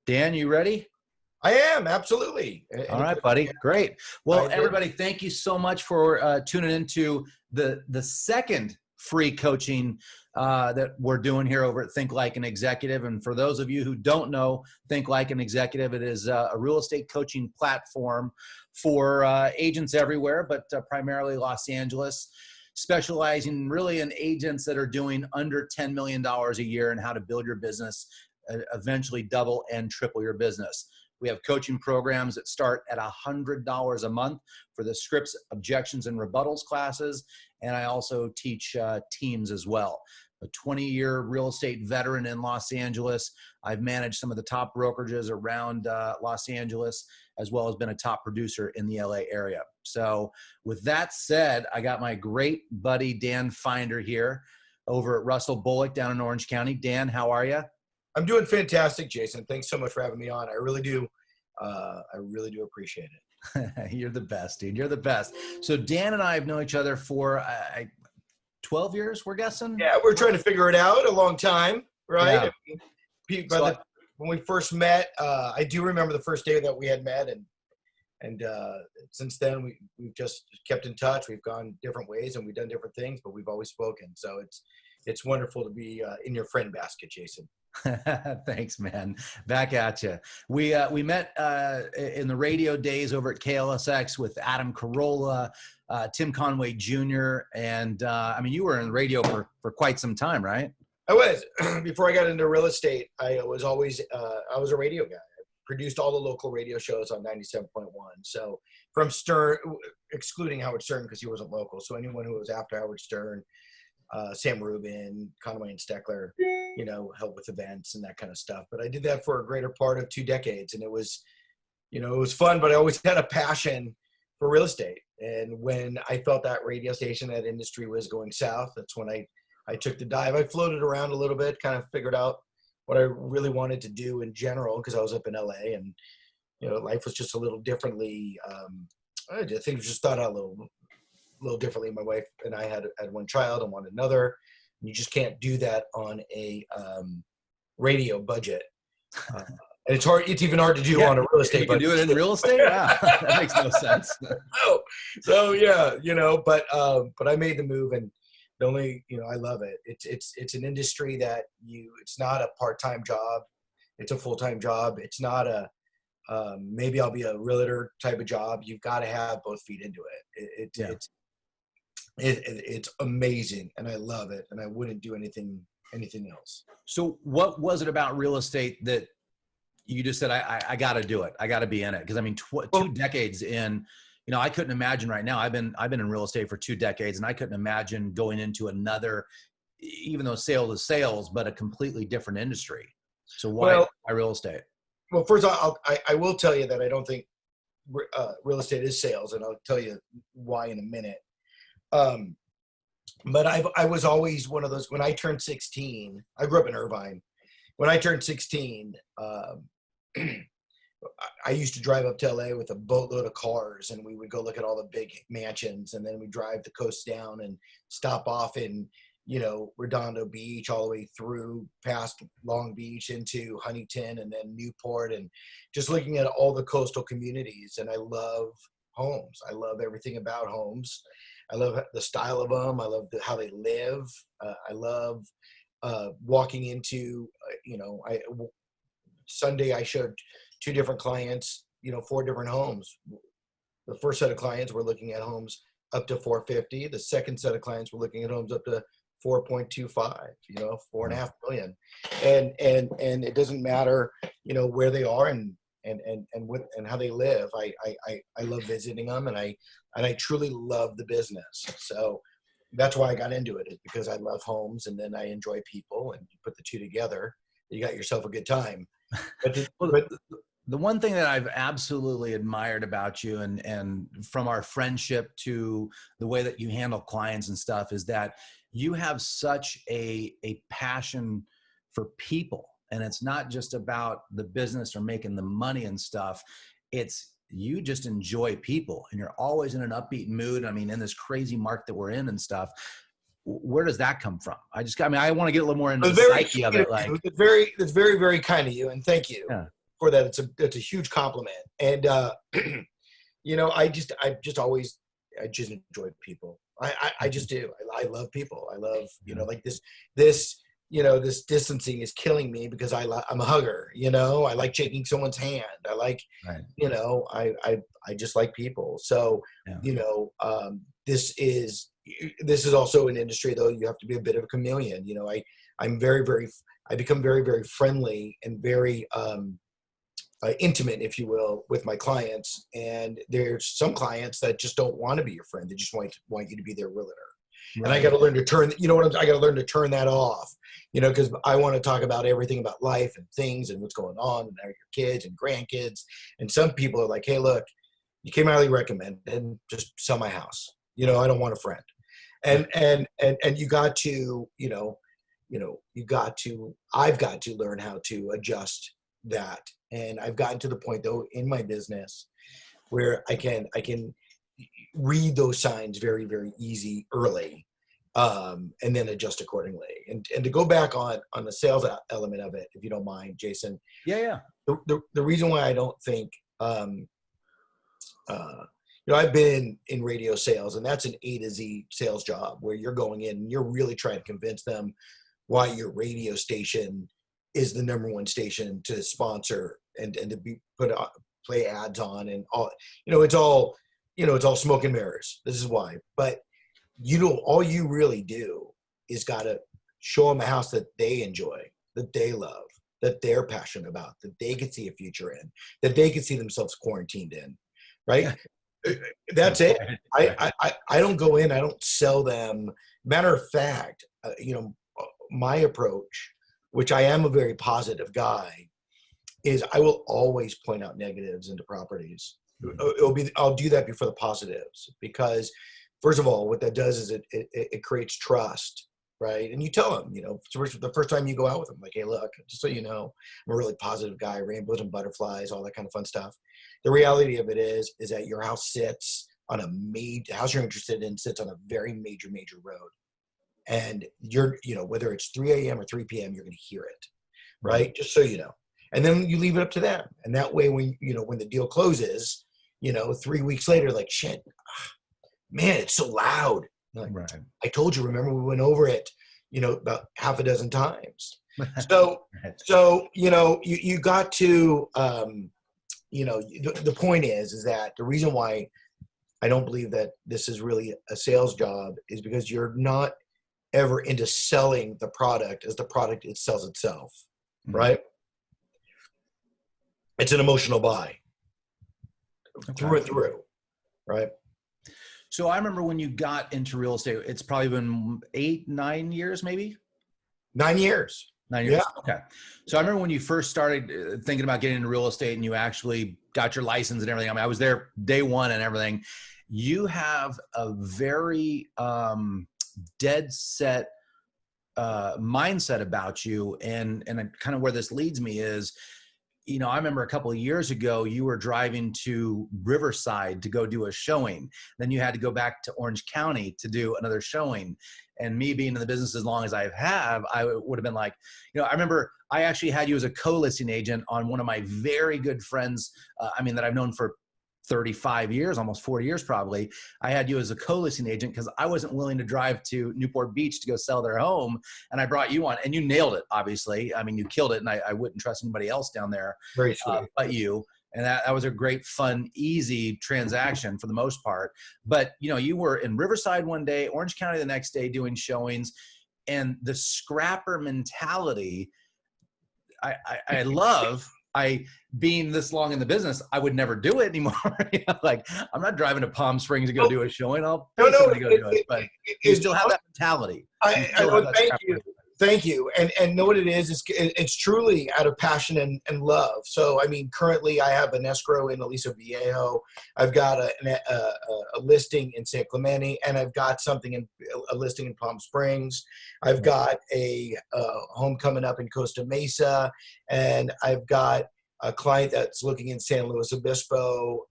Dan, you ready? I am, absolutely. All right, buddy. Great. Well, I did. everybody, thank you so much for tuning into the second free coaching that we're doing here over at Think Like an Executive. And for those of you who don't know Think Like an Executive, it is a real estate coaching platform for agents everywhere, but primarily Los Angeles, specializing really in agents that are doing under $10 million a year and how to build your business, eventually double and triple your business. We have coaching programs that start at $100 a month for the scripts, objections, and rebuttals classes. And I also teach teams as well. A 20-year real estate veteran in Los Angeles. I've managed some of the top brokerages around Los Angeles, as well as been a top producer in the LA area. So with that said, I got my great buddy, Dan Finder, here over at Russell Bullock down in Orange County. Dan, how are you? I'm doing fantastic, Jason. Thanks so much for having me on. I really do appreciate it. You're the best, dude. You're the best. So Dan and I have known each other for 12 years, we're guessing? Yeah, we're trying to figure it out a long time, right? Yeah. When we first met, I do remember the first day that we had met, and since then we've just kept in touch. We've gone different ways and we've done different things, but we've always spoken. So it's wonderful to be in your friend basket, Jason. Thanks, man. Back at you. We met in the radio days over at KLSX with Adam Carolla, Tim Conway Jr. And I mean, you were in radio for quite some time, right? I was. Before I got into real estate, I was always I was a radio guy. I produced all the local radio shows on 97.1. So from Stern, excluding Howard Stern because he wasn't local. So anyone who was after Howard Stern, Sam Rubin, Conway and Steckler, help with events and that kind of stuff. But I did that for a greater part of 2 decades, and it was fun, but I always had a passion for real estate. And when I felt that radio station, that industry was going south, that's when I took the dive. I floated around a little bit, kind of figured out what I really wanted to do in general, because I was up in LA and, life was just a little differently. Things just thought out a little differently. My wife and I had one child and wanted another. You just can't do that on a radio budget. And it's hard. It's even hard to do on a real estate budget. You can do it in real estate? Wow, that makes no sense. So yeah, but I made the move, and the only, I love it. It's an industry that it's not a part-time job. It's a full-time job. It's not a, maybe I'll be a realtor type of job. You've got to have both feet into it. It's amazing, and I love it, and I wouldn't do anything else. So what was it about real estate that you just said, I got to do it. I got to be in it? Because I mean, 2 decades in, I couldn't imagine right now. I've been in real estate for 2 decades, and I couldn't imagine going into another, even though sales is sales, but a completely different industry. So why real estate? Well, first I will tell you that I don't think real estate is sales, and I'll tell you why in a minute. But I was always one of those. When I turned 16, I grew up in Irvine. When I turned 16, I used to drive up to LA with a boatload of cars, and we would go look at all the big mansions, and then we drive the coast down and stop off in, Redondo Beach, all the way through past Long Beach into Huntington and then Newport, and just looking at all the coastal communities. And I love homes. I love everything about homes. I love the style of them. I love how they live. I love walking into, Sunday I showed 2 different clients, 4 different homes. The first set of clients were looking at homes up to 450. The second set of clients were looking at homes up to 4.25, 4.5 million. And it doesn't matter, where they are and how they live. I love visiting them, and I truly love the business. So that's why I got into it, is because I love homes, and then I enjoy people, and you put the 2 together, you got yourself a good time. But the one thing that I've absolutely admired about you, and from our friendship to the way that you handle clients and stuff, is that you have such a passion for people. And it's not just about the business or making the money and stuff. It's you just enjoy people, and you're always in an upbeat mood. I mean, in this crazy market that we're in and stuff. Where does that come from? I want to get a little more into the psyche of it. It's very, very kind of you, and thank you. Yeah. for that. It's a huge compliment. And, you know, I just enjoy people. I just do. I love people. I love, you know, like this, you know, this distancing is killing me because I'm a hugger, you know, I like shaking someone's hand. I like, Right. you know, I just like people. So, Yeah. you know, this is also an industry though. You have to be a bit of a chameleon. You know, I become very, very friendly and very, intimate, if you will, with my clients. And there's some clients that just don't want to be your friend. They just want you to be their realtor. Right. And I got to learn to turn, you know what, I got to learn to turn that off, you know, because I want to talk about everything about life and things and what's going on and your kids and grandkids. And some people are like, hey, look, you came highly recommended, just sell my house. You know, I don't want a friend. And you got to, I've got to learn how to adjust that. And I've gotten to the point though in my business where I can read those signs very, very easy early, and then adjust accordingly. And to go back on the sales element of it, if you don't mind, Jason. Yeah. The reason why I don't think, you know, I've been in radio sales, and that's an A to Z sales job where you're going in and you're really trying to convince them why your radio station is the number one station to sponsor and to be play ads on and all. You know, it's all smoke and mirrors. This is why. But all you really do is got to show them a house that they enjoy, that they love, that they're passionate about, that they could see a future in, that they could see themselves quarantined in, right? That's it. I don't go in, I don't sell them. Matter of fact, you know, my approach, which I am a very positive guy, is I will always point out negatives into properties. I'll do that before the positives, because first of all, what that does is it creates trust, right? And you tell them, you know, the first time you go out with them, like, hey, look, just so you know, I'm a really positive guy, rainbows and butterflies, all that kind of fun stuff. The reality of it is that your house sits on the house you're interested in sits on a very major road. And you're, you know, whether it's 3 a.m. or 3 p.m., you're going to hear it, right? Just so you know. And then you leave it up to them. And that way, when the deal closes, you know, 3 weeks later, like, shit, man, it's so loud. Like, right. I told you, remember we went over it, you know, about half a dozen times. So, you know, you got to, you know, the point is that the reason why I don't believe that this is really a sales job is because you're not ever into selling the product as the product it sells itself, right? It's an emotional buy through and through, right? So I remember when you got into real estate, it's probably been 8-9 years, maybe? 9 years. 9 years. Yeah. Okay. So I remember when you first started thinking about getting into real estate and you actually got your license and everything. I mean, I was there day one and everything. You have a very dead set mindset about you. And kind of where this leads me is, you know, I remember a couple of years ago, you were driving to Riverside to go do a showing. Then you had to go back to Orange County to do another showing. And me being in the business as long as I have, I would have been like, you know, I remember I actually had you as a co-listing agent on one of my very good friends. That I've known for 35 years, almost 40 years probably. I had you as a co-listing agent because I wasn't willing to drive to Newport Beach to go sell their home. And I brought you on and you nailed it, obviously. I mean, you killed it, and I wouldn't trust anybody else down there. Very sweet. But you. And that was a great, fun, easy transaction for the most part. But, you know, you were in Riverside one day, Orange County the next day doing showings, and the scrapper mentality I love. Being this long in the business, I would never do it anymore. You know, like, I'm not driving to Palm Springs to go do a showing. I'll pay somebody to go do it. But you still have that mentality. Thank you. And know what it is? It's truly out of passion and love. So, I mean, currently I have an escrow in Aliso Viejo. I've got a listing in San Clemente, and I've got a listing in Palm Springs. I've got a home coming up in Costa Mesa, and I've got a client that's looking in San Luis Obispo,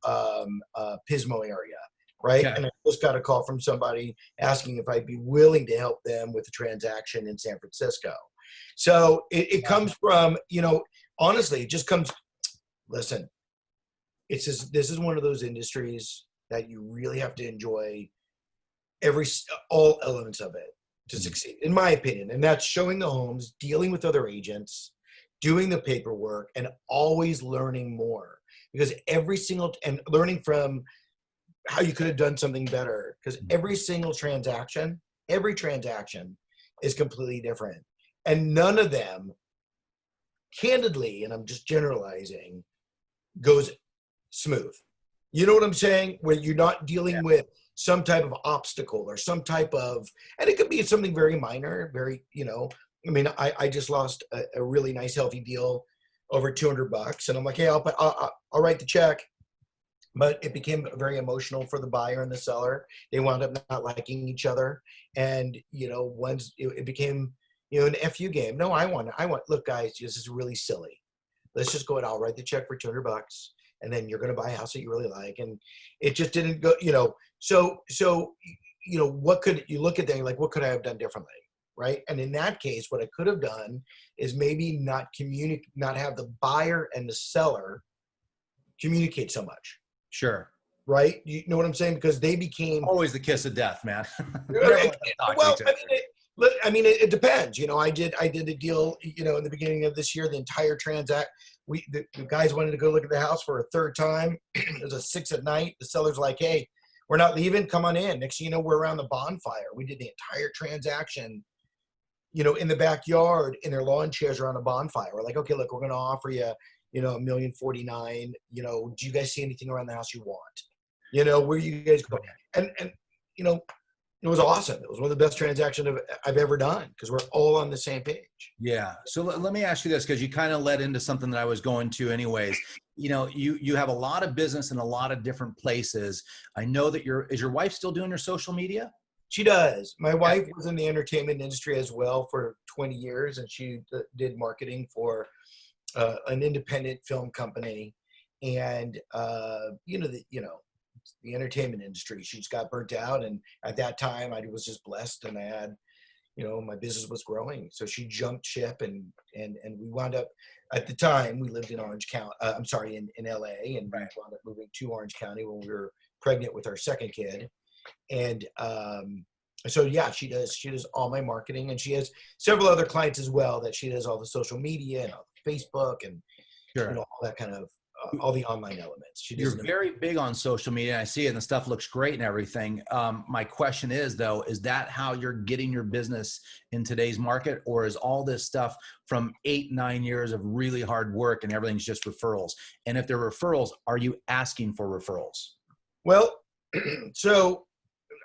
Pismo area. Right. Okay. And I just got a call from somebody asking if I'd be willing to help them with a transaction in San Francisco. So it comes from, you know, honestly, it just comes, listen, this is one of those industries that you really have to enjoy all elements of it to succeed, in my opinion. And that's showing the homes, dealing with other agents, doing the paperwork, and always learning more, because and learning from how you could have done something better, because every transaction is completely different, and none of them, candidly, and I'm just generalizing, goes smooth. You know what I'm saying? Where you're not dealing with some type of obstacle or some type of, and it could be something very minor, very, I mean, I just lost a really nice healthy deal over $200, and I'm like, hey, I'll write the check. But it became very emotional for the buyer and the seller. They wound up not liking each other. And, once it became, an FU game. No, I want, look, guys, this is really silly. Let's just go ahead. I'll write the check for $200, and then you're going to buy a house that you really like. And it just didn't go, so, what could you look at that? Like, what could I have done differently? Right. And in that case, what I could have done is maybe not have the buyer and the seller communicate so much. Sure. Right. You know what I'm saying? Because they became always the kiss of death, man. It depends. I did a deal, in the beginning of this year, the entire the guys wanted to go look at the house for a third time. It was a 6 p.m. The seller's like, hey, we're not leaving. Come on in. Next thing you know, we're around the bonfire. We did the entire transaction, in the backyard, in their lawn chairs around a bonfire. We're like, okay, look, we're going to offer you, $1,049,000. Do you guys see anything around the house you want? Where you guys go? And it was awesome. It was one of the best transactions I've ever done, because we're all on the same page. Yeah. So let me ask you this, because you kind of led into something that I was going to anyways. You have a lot of business in a lot of different places. I know that is your wife still doing your social media? She does. My wife was in the entertainment industry as well for 20 years, and she did marketing for an independent film company. And, the entertainment industry, she just got burnt out. And at that time, I was just blessed, and I had, my business was growing. So she jumped ship, and we wound up, at the time, we lived in Orange County, in LA, and we wound up moving to Orange County when we were pregnant with our second kid. And so, yeah, she does all my marketing, and she has several other clients as well that she does all the social media and all the Facebook and, all that kind of, all the online elements. You're very big on social media. I see it, and the stuff looks great and everything. My question is, though, is that how you're getting your business in today's market, or is all this stuff from 8-9 years of really hard work and everything's just referrals? And if they're referrals, are you asking for referrals? Well, so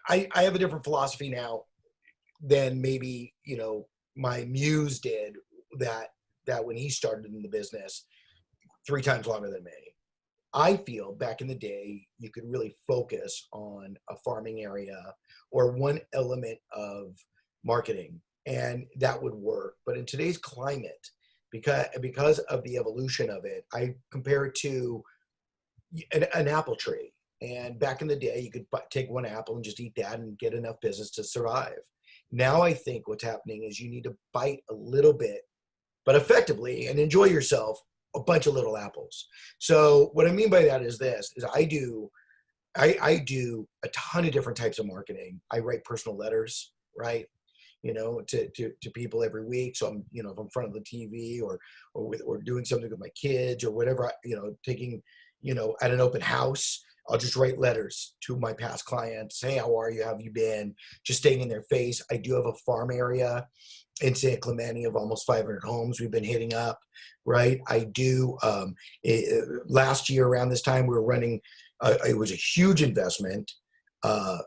I have a different philosophy now than maybe, my muse did, that when he started in the business 3 times longer than me. I feel back in the day, you could really focus on a farming area or one element of marketing, and that would work. But in today's climate, because of the evolution of it, I compare it to an apple tree. And back in the day, you could take one apple and just eat that and get enough business to survive. Now I think what's happening is you need to bite a little bit, but effectively, and enjoy yourself, a bunch of little apples. So what I mean by that is I do a ton of different types of marketing. I write personal letters, right? To people every week. So I'm, if I'm in front of the TV or doing something with my kids or whatever, taking, at an open house, I'll just write letters to my past clients. Hey, how are you? How have you been? Just staying in their face. I do have a farm area in San Clemente of almost 500 homes we've been hitting up, right? I do, last year around this time, we were running, it was a huge investment,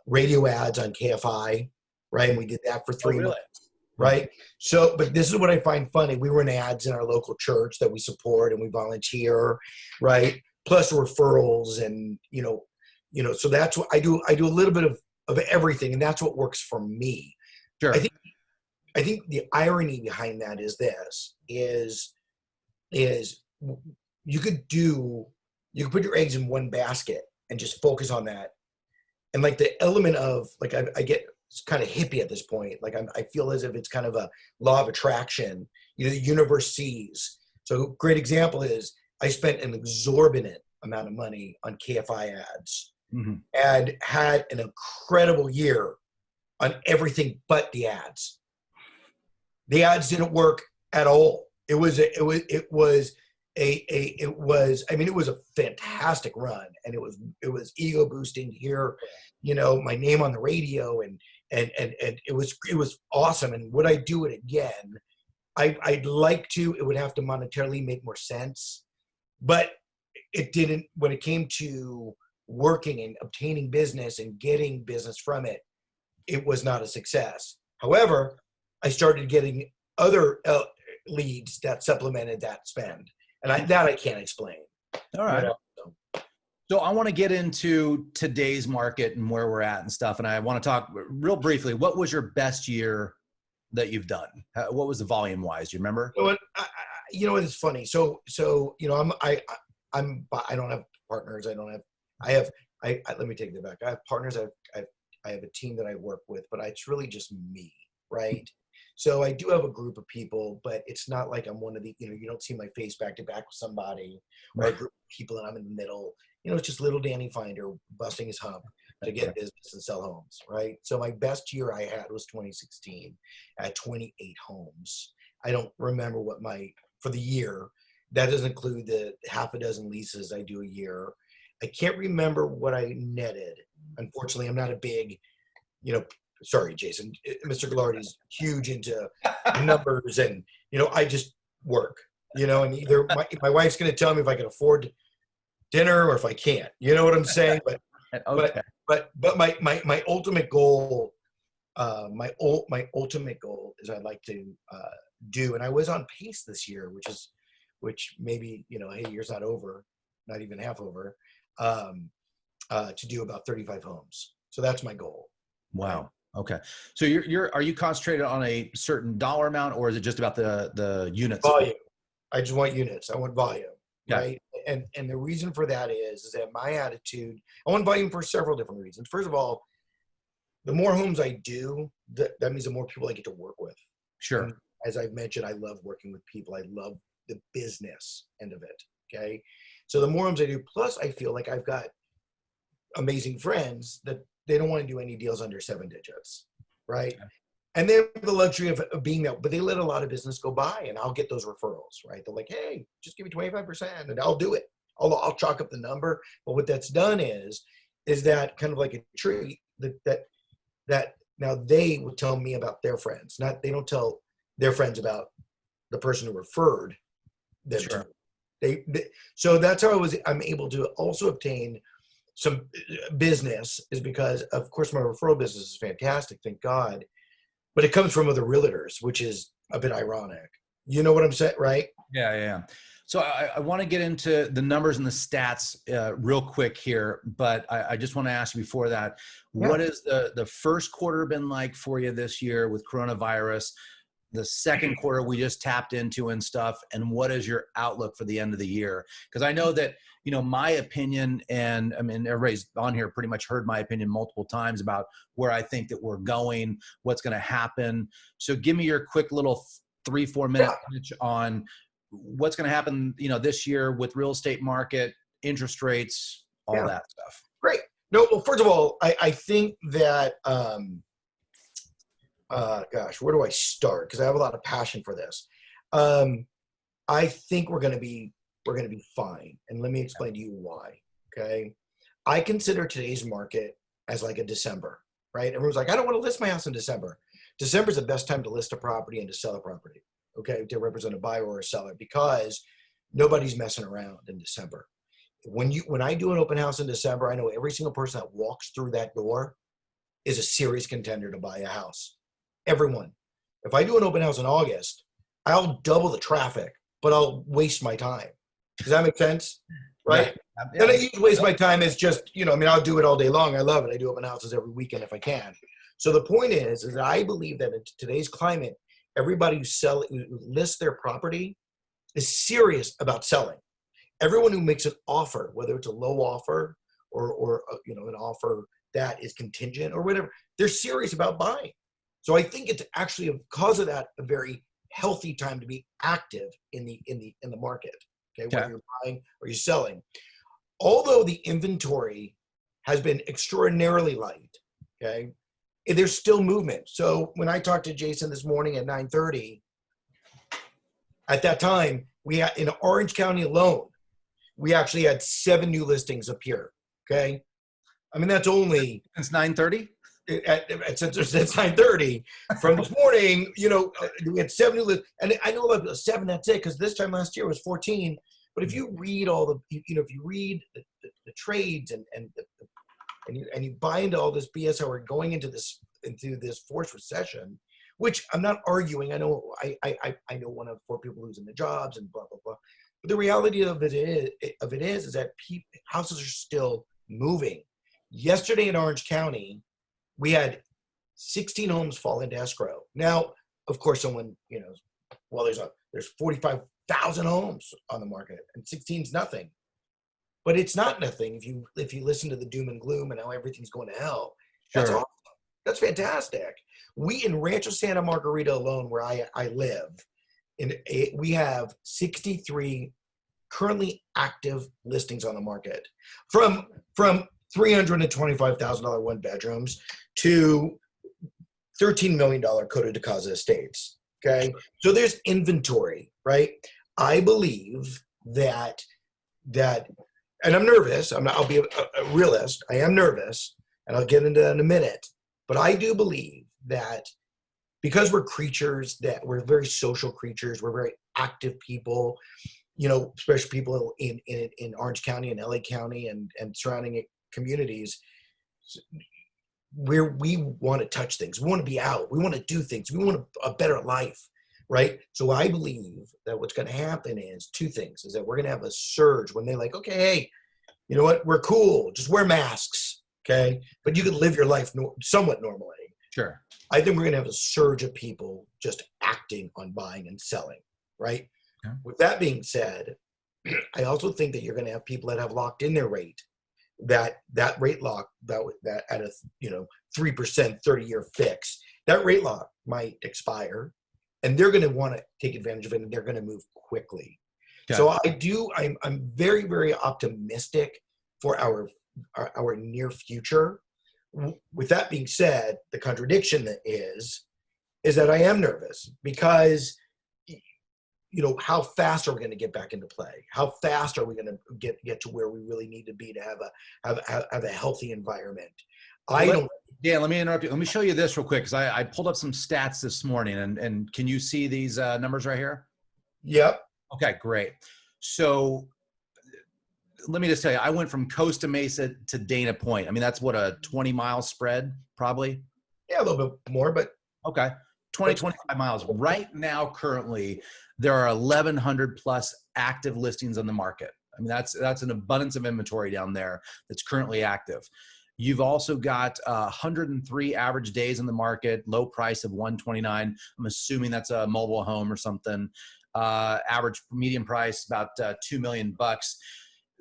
radio ads on KFI, right? And we did that for 3 months, right? So, but this is what I find funny. We run ads in our local church that we support and we volunteer, right? Plus referrals and, so that's what I do. I do a little bit of everything, and that's what works for me. Sure. I think the irony behind that is you could put your eggs in one basket and just focus on that. And like the element of like, I get kind of hippie at this point. Like I feel as if it's kind of a law of attraction, the universe sees. So a great example is I spent an exorbitant amount of money on KFI ads Mm-hmm. and had an incredible year on everything but the ads. The ads didn't work at all. It was a fantastic run, and it was ego boosting to hear, my name on the radio, and it was awesome. And would I do it again? I'd like to. It would have to monetarily make more sense, but it didn't. When it came to working and obtaining business and getting business from it, it was not a success. However, I started getting other leads that supplemented that spend, and I can't explain. All right. So I want to get into today's market and where we're at and stuff. And I want to talk real briefly. What was your best year that you've done? What was the volume wise? Do you remember? It's funny. So I don't have partners. Let me take that back. I have partners. I have a team that I work with, but it's really just me, right? So I do have a group of people, but it's not like I'm one of the, you don't see my face back to back with somebody or a group of people and I'm in the middle. It's just little Danny Finder busting his hump to get business and sell homes, right? So my best year I had was 2016 at 28 homes. I don't remember for the year, that doesn't include the half a dozen leases I do a year. I can't remember what I netted. Unfortunately, I'm not a big, sorry, Jason, Mr. Ghilardi's huge into numbers and, I just work, and either my wife's going to tell me if I can afford dinner or if I can't, you know what I'm saying? But, okay. but my ultimate goal, my ultimate goal is I'd like to do, and I was on pace this year, which maybe, hey, year's not over, not even half over, to do about 35 homes. So that's my goal. Wow. Right? Okay. So are you concentrated on a certain dollar amount, or is it just about the units? Volume. I just want units. I want volume. Yeah. Right. And the reason for that is that my attitude, I want volume for several different reasons. First of all, the more homes I do, that means the more people I get to work with. Sure. And as I've mentioned, I love working with people. I love the business end of it. Okay. So the more homes I do, plus I feel like I've got amazing friends that they don't want to do any deals under 7 digits. Right. Okay. And they have the luxury of being there, but they let a lot of business go by, and I'll get those referrals, right? They're like, hey, just give me 25%, and I'll do it. I'll chalk up the number. But what that's done is that kind of like a treat that now they will tell me about their friends. They don't tell their friends about the person who referred them sure. to. So that's how I'm able to also obtain some business, is because, of course, my referral business is fantastic, thank God. But it comes from other realtors, which is a bit ironic. You know what I'm saying, right? Yeah. So I want to get into the numbers and the stats real quick here, but I just want to ask you before that, what has the first quarter been like for you this year with coronavirus, the second quarter we just tapped into and stuff, and what is your outlook for the end of the year? Because I know that, my opinion, and I mean, everybody's on here pretty much heard my opinion multiple times about where I think that we're going, what's going to happen. So give me your quick little 3-4 minute pitch on what's going to happen, this year with real estate market, interest rates, all that stuff. Great. No, well, first of all, I think that, gosh, where do I start? Because I have a lot of passion for this. I think we're going to be fine. And let me explain to you why. Okay. I consider today's market as like a December, right? Everyone's like, I don't want to list my house in December. December is the best time to list a property and to sell a property. Okay. To represent a buyer or a seller, because nobody's messing around in December. When I do an open house in December, I know every single person that walks through that door is a serious contender to buy a house. Everyone. If I do an open house in August, I'll double the traffic, but I'll waste my time. Does that make sense? Right? Yeah. Then I usually waste my time as just, I'll do it all day long. I love it. I do open houses every weekend if I can. So the point is that I believe that in today's climate, everybody who lists their property is serious about selling. Everyone who makes an offer, whether it's a low offer or an offer that is contingent or whatever, they're serious about buying. So I think it's actually, because of that, a very healthy time to be active in the market. Okay, Okay. whether you're buying or you're selling. Although the inventory has been extraordinarily light, okay, there's still movement. So when I talked to Jason this morning at 9:30, at that time, we had in Orange County alone, we actually had 7 new listings appear. Okay, I mean that's only It's 9:30. since 9:30 from this morning. We had 7 new listings, and I know about 7. That's it, because this time last year was 14. But if you read all the, if you read the trades and you buy into all this BS, how we're going into this forced recession, which I'm not arguing. I know I know 1 of 4 people losing their jobs and blah blah blah. But the reality of it is that houses are still moving. Yesterday in Orange County, we had 16 homes fall into escrow. Now, of course, someone well, there's 45,000 homes on the market, and 16 is nothing. But it's not nothing if you listen to the doom and gloom and how everything's going to hell. That's Sure. awesome. That's fantastic. We in Rancho Santa Margarita alone, where I live, we have 63 currently active listings on the market, from $325,000 one bedrooms to $13 million Coto de Casa estates. Okay, so there's inventory, right? I believe that, and I'm nervous. I'll be a realist. I am nervous, and I'll get into that in a minute. But I do believe that because we're creatures, that we're very social creatures, we're very active people, especially people in Orange County and LA County and surrounding communities, where we want to touch things. We want to be out. We want to do things. We want a better life, right? So I believe that what's going to happen is 2 things. Is that we're going to have a surge when they're like, okay, hey, you know what? We're cool. Just wear masks, okay? But you can live your life somewhat normally. Sure. I think we're going to have a surge of people just acting on buying and selling, right? Okay. With that being said, I also think that you're going to have people that have locked in their rate, that rate lock, that at a 3% 30-year fix, that rate lock might expire, and they're going to want to take advantage of it, and they're going to move quickly. Okay. So I'm very, very optimistic for our near future. With that being said, the contradiction is that I am nervous, because how fast are we going to get back into play? How fast are we going to get to where we really need to be to have a healthy environment? Yeah, let me interrupt you. Let me show you this real quick, because I pulled up some stats this morning, and can you see these numbers right here? Yep. Okay, great. So let me just tell you, I went from Costa Mesa to Dana Point. I mean, that's what, a 20-mile spread, probably? Yeah, a little bit more, but. Okay, 25 miles. Right now, currently, there are 1,100 plus active listings on the market. I mean, that's an abundance of inventory down there that's currently active. You've also got 103 average days in the market, low price of $129. I'm assuming that's a mobile home or something. Average median price about $2 million.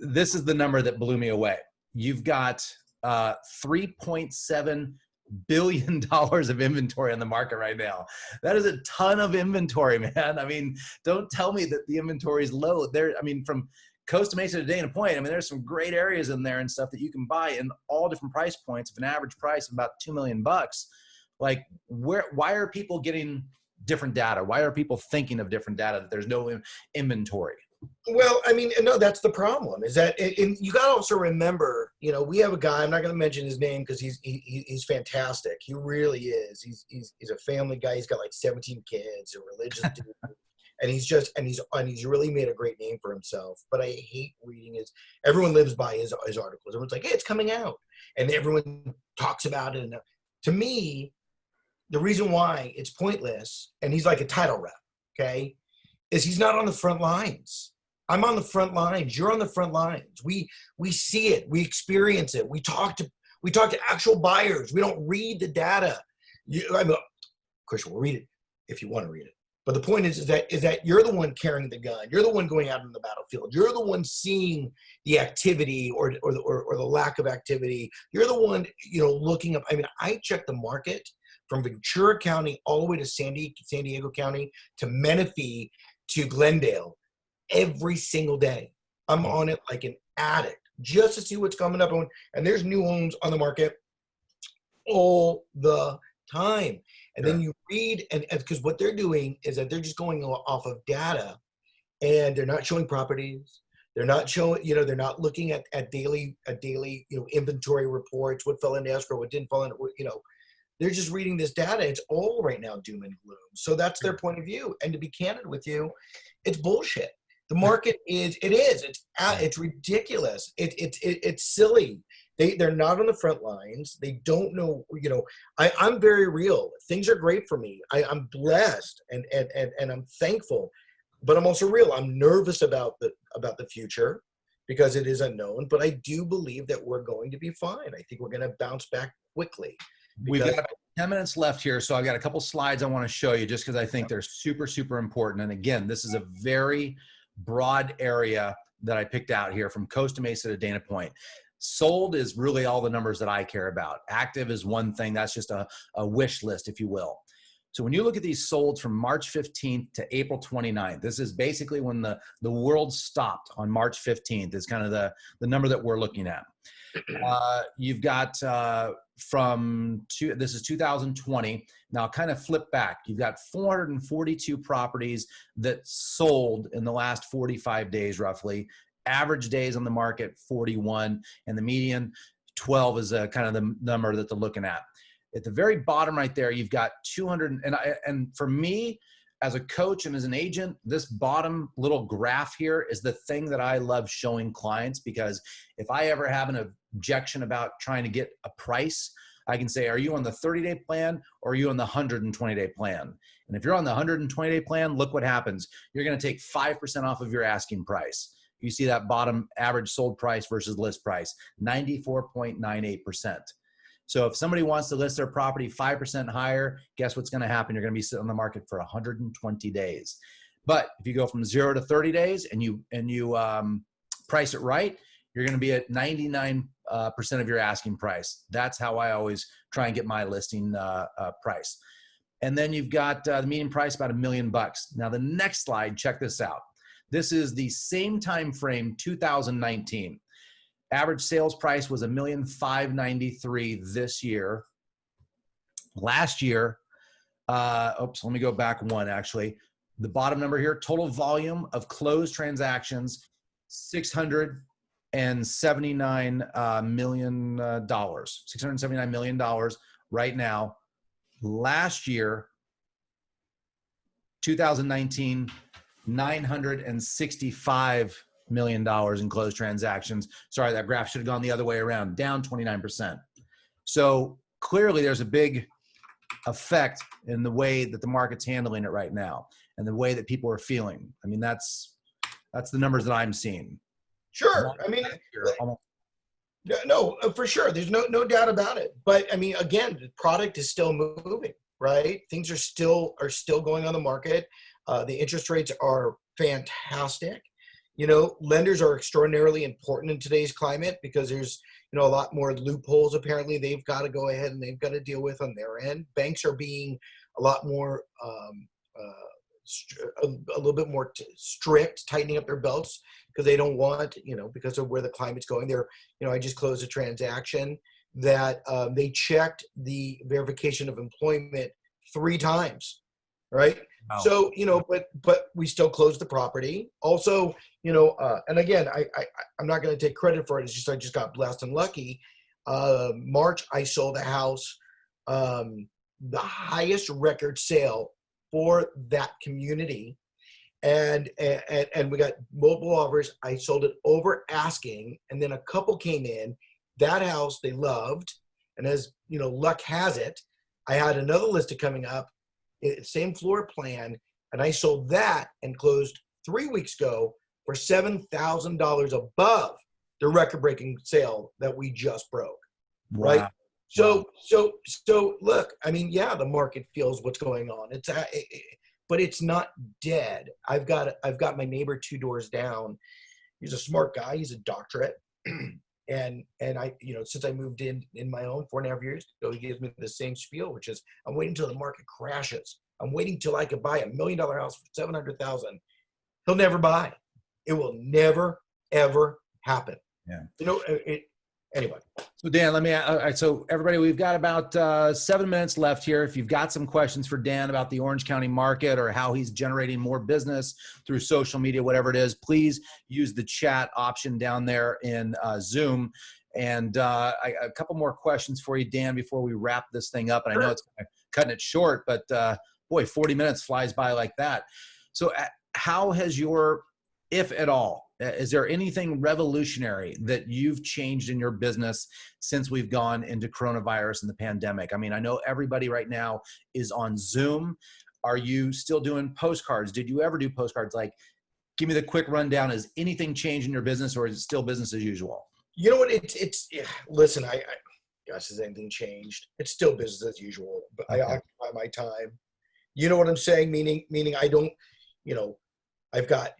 This is the number that blew me away. You've got $3.7 billion of inventory on the market right now. That is a ton of inventory, man. I mean, don't tell me that the inventory is low. From Costa Mesa to Dana Point, there's some great areas in there and stuff that you can buy in all different price points of an average price of about $2 million. Like, why are people getting different data? Why are people thinking of different data that there's no inventory? Well, no, that's the problem, is that, and you got to also remember, we have a guy, I'm not going to mention his name because he's fantastic. He really is. He's a family guy. He's got like 17 kids, a religious dude. And he's really made a great name for himself. But I hate reading everyone lives by his articles. Everyone's like, hey, it's coming out. And everyone talks about it. And to me, the reason why it's pointless, and he's like a title rep, okay, is he's not on the front lines. I'm on the front lines. You're on the front lines. We see it. We experience it. We talk to actual buyers. We don't read the data. Of course, we'll read it if you want to read it. But the point is that you're the one carrying the gun. You're the one going out on the battlefield. You're the one seeing the activity or the lack of activity. You're the one, looking up. I check the market from Ventura County all the way to San Diego County to Menifee to Glendale every single day. I'm on it like an addict just to see what's coming up. And there's new homes on the market all the time. And then you read, and because what they're doing is that they're just going off of data, and they're not showing properties. They're not showing, they're not looking at daily, inventory reports, what fell into escrow, what didn't fall into, they're just reading this data. It's all right now doom and gloom. So that's their point of view. And to be candid with you, it's bullshit. The market it's ridiculous. It's silly. They're not on the front lines. They don't know, I'm very real. Things are great for me. I'm blessed and I'm thankful, but I'm also real. I'm nervous about the future because it is unknown, but I do believe that we're going to be fine. I think we're going to bounce back quickly. We've got 10 minutes left here, so I've got a couple slides I want to show you just because I think they're super, super important. And again, this is a very broad area that I picked out here from Costa Mesa to Dana Point. Sold is really all the numbers that I care about. Active is one thing. That's just a wish list, if you will. So when you look at these solds from March 15th to April 29th, this is basically when the world stopped on March 15th is kind of the number that we're looking at. You've got this is 2020. Now kind of flip back. You've got 442 properties that sold in the last 45 days roughly. Average days on the market, 41, and the median, 12 is kind of the number that they're looking at. At the very bottom right there, you've got 200, and for me, as a coach and as an agent, this bottom little graph here is the thing that I love showing clients, because if I ever have an objection about trying to get a price, I can say, are you on the 30-day plan or are you on the 120-day plan? And if you're on the 120-day plan, look what happens. You're going to take 5% off of your asking price. You see that bottom average sold price versus list price, 94.98%. So if somebody wants to list their property 5% higher, guess what's going to happen? You're going to be sitting on the market for 120 days. But if you go from 0 to 30 days and you price it right, you're going to be at 99% of your asking price. That's how I always try and get my listing price. And then you've got the median price about $1 million. Now the next slide, check this out. This is the same time frame, 2019. Average sales price was $1,593,000 this year. Last year, let me go back one actually. The bottom number here, total volume of closed transactions, $679 million. $679 million right now. Last year, 2019, $965 million in closed transactions. Sorry, that graph should have gone the other way around, down 29%. So clearly there's a big effect in the way that the market's handling it right now and the way that people are feeling. I mean, that's the numbers that I'm seeing. Sure. I mean, no, for sure. There's no doubt about it. But I mean, again, the product is still moving, right? Things are still going on the market. The interest rates are fantastic. Lenders are extraordinarily important in today's climate because there's, a lot more loopholes apparently they've got to go ahead and they've got to deal with on their end. Banks are being a lot more, a little bit more strict, tightening up their belts because they don't want, because of where the climate's going there. I just closed a transaction that they checked the verification of employment 3 times. Right. Wow. So, but we still closed the property also, and again, I'm not going to take credit for it. It's just, I just got blessed and lucky. March, I sold a house, the highest record sale for that community. And we got multiple offers. I sold it over asking. And then a couple came in that house they loved. And as luck has it, I had another listing coming up. Same floor plan, and I sold that and closed 3 weeks ago for $7,000 above the record-breaking sale that we just broke. Wow. Right? So look, I mean, yeah, the market feels what's going on. But it's not dead. I've got my neighbor 2 doors down. He's a smart guy. He's a doctorate. And I, since I moved in my own 4.5 years ago, he gives me the same spiel, which is I'm waiting until the market crashes. I'm waiting till I could buy $1 million house for $700,000. He'll never buy. It will never, ever happen. Yeah. Anyway. So Dan, let me, so everybody, we've got about 7 minutes left here. If you've got some questions for Dan about the Orange County market or how he's generating more business through social media, whatever it is, please use the chat option down there in Zoom. And a couple more questions for you, Dan, before we wrap this thing up. And I know it's cutting it short, but boy, 40 minutes flies by like that. So how has your, if at all, is there anything revolutionary that you've changed in your business since we've gone into coronavirus and the pandemic? I mean, I know everybody right now is on Zoom. Are you still doing postcards? Did you ever do postcards? Like, give me the quick rundown. Has anything changed in your business, or is it still business as usual? You know what? Listen, gosh, has anything changed? It's still business as usual, but okay. I occupy my time. You know what I'm saying? Meaning I don't, I've got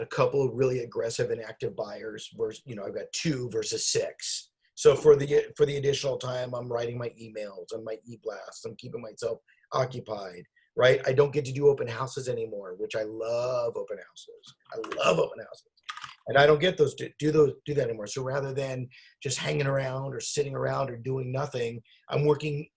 a couple of really aggressive and active buyers versus, I've got 2 versus 6. So for the additional time, I'm writing my emails and my e-blasts. I'm keeping myself occupied, right? I don't get to do open houses anymore, which I love open houses. I love open houses. And I don't get do that anymore. So rather than just hanging around or sitting around or doing nothing, I'm working,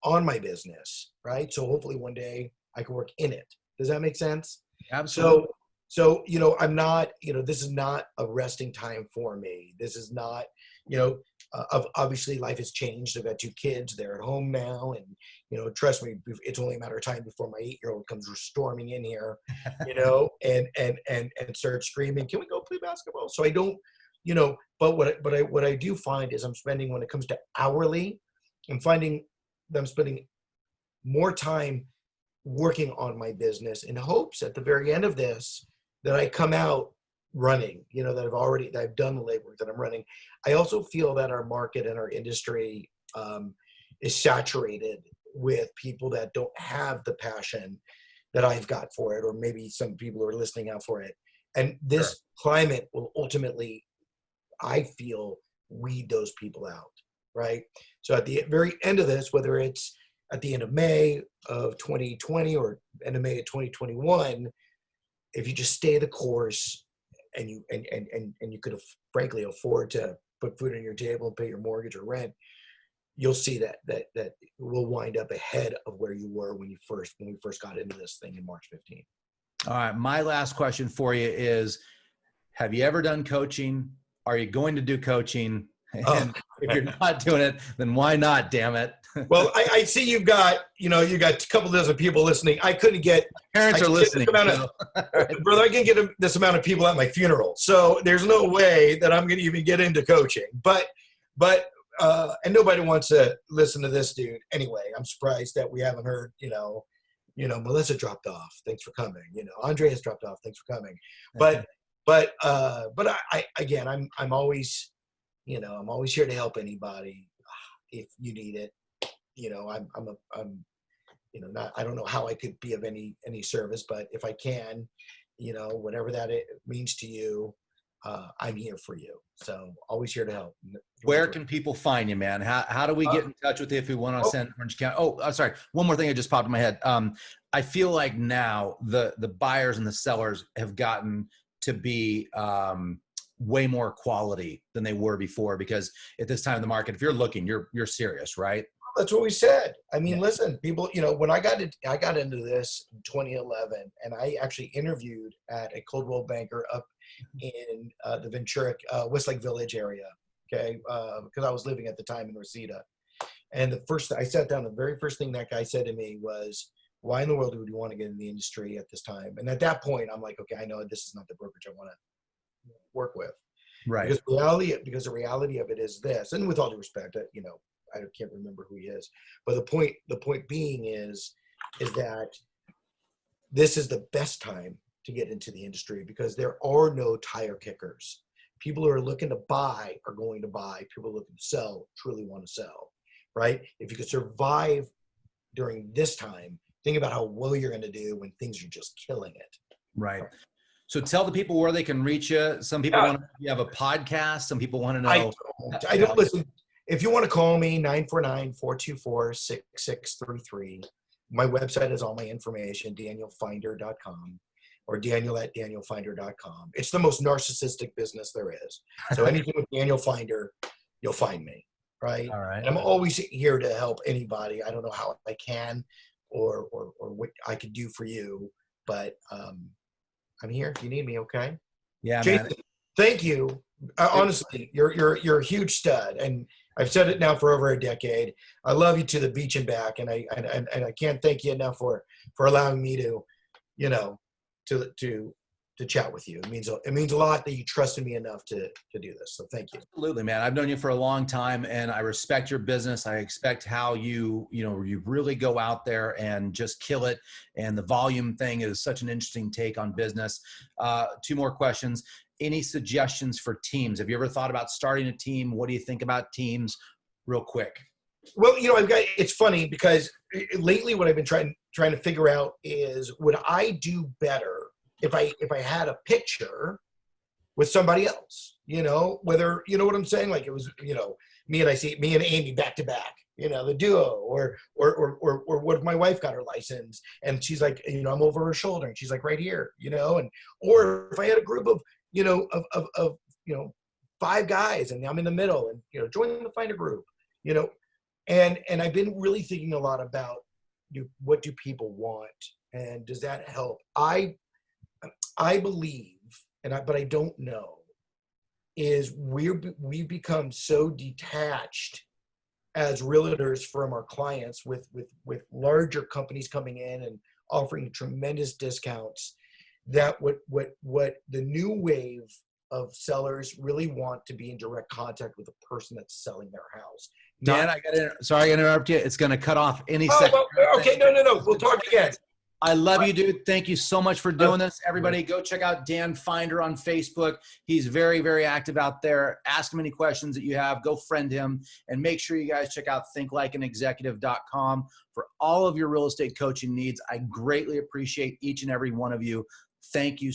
on my business, right? So hopefully one day I can work in it. Does that make sense? Absolutely. So, I'm not, this is not a resting time for me. This is not, obviously life has changed. I've got 2 kids. They're at home now. And, trust me, it's only a matter of time before my 8-year-old comes storming in here, and starts screaming, can we go play basketball? So I don't, but what I do find is I'm spending, when it comes to hourly, I'm finding that I'm spending more time working on my business in hopes at the very end of this that I come out running, that I've done the labor, that I'm running. I also feel that our market and our industry is saturated with people that don't have the passion that I've got for it, or maybe some people are listening out for it. And this climate will ultimately, I feel, weed those people out, right? So at the very end of this, whether it's at the end of May of 2020 or end of May of 2021, if you just stay the course and you could frankly afford to put food on your table and pay your mortgage or rent, you'll see that will wind up ahead of where you were when we first got into this thing in March 15th. All right. My last question for you is, have you ever done coaching? Are you going to do coaching? And if you're not doing it, then why not, damn it? Well, I see you got a couple dozen people listening. I couldn't get parents are listening. Brother, I can get this amount of people at my funeral. So there's no way that I'm going to even get into coaching. But and nobody wants to listen to this dude anyway. I'm surprised that we haven't heard, Melissa dropped off. Thanks for coming. Andreas dropped off. Thanks for coming. But I'm always, I'm always here to help anybody if you need it. I don't know how I could be of any service, but if I can, whatever that means to you, I'm here for you. So always here to help. Where can people find you, man? How do we get in touch with you if we want to send Orange County? Oh, sorry. One more thing that just popped in my head. I feel like now the buyers and the sellers have gotten to be way more quality than they were before, because at this time in the market, if you're looking, you're serious, right? That's what we said. I mean, Listen, people, when I got into this in 2011, and I actually interviewed at a Coldwell Banker up in the Ventura, Westlake Village area, okay, because I was living at the time in Reseda. And I sat down, the very first thing that guy said to me was, why in the world would you want to get in the industry at this time? And at that point, I'm like, okay, I know this is not the brokerage I want to work with. Right. Because the reality of it is this, and with all due respect, I can't remember who he is, but the point being is that this is the best time to get into the industry because there are no tire kickers. People who are looking to buy are going to buy. People looking to sell truly want to sell, right? If you could survive during this time, think about how well you're going to do when things are just killing it. Right. So tell the people where they can reach you. Some people want to, you have a podcast. Some people want to know. I don't listen. If you want to call me, 949-424-6633. My website is all my information, danielfinder.com. or Daniel@danielfinder.com. It's the most narcissistic business there is. So anything with Daniel Finder, you'll find me, right? All right. And I'm always here to help anybody. I don't know how I can or what I could do for you, but I'm here if you need me, okay? Yeah, Jason, man. thank you. Honestly, you're a huge stud, and I've said it now for over a decade. I love you to the beach and back, and I can't thank you enough for allowing me to, you know, to chat with you. It means a lot that you trusted me enough to do this. So thank you. Absolutely, man. I've known you for a long time, and I respect your business. I expect how you really go out there and just kill it. And the volume thing is such an interesting take on business. Two more questions. Any suggestions for teams? Have you ever thought about starting a team? What do you think about teams? Real quick. Well, it's funny because lately what I've been trying to figure out is, would I do better if I had a picture with somebody else, whether, you know what I'm saying? Like it was, me and Amy back to back, the duo, or what if my wife got her license and she's like, I'm over her shoulder and she's like right here, or if I had a group of, of 5 guys and I'm in the middle and, join the Finder group, and I've been really thinking a lot about what do people want and does that help? I believe, but I don't know, is we've become so detached as realtors from our clients with larger companies coming in and offering tremendous discounts, that what the new wave of sellers really want to be in direct contact with the person that's selling their house. Dan, sorry to interrupt you. It's going to cut off any Oh, second. well, okay, no. We'll talk again. I love you, dude. Thank you so much for doing this. Everybody go check out Dan Finder on Facebook. He's very, very active out there. Ask him any questions that you have. Go friend him. And make sure you guys check out thinklikeanexecutive.com for all of your real estate coaching needs. I greatly appreciate each and every one of you. Thank you.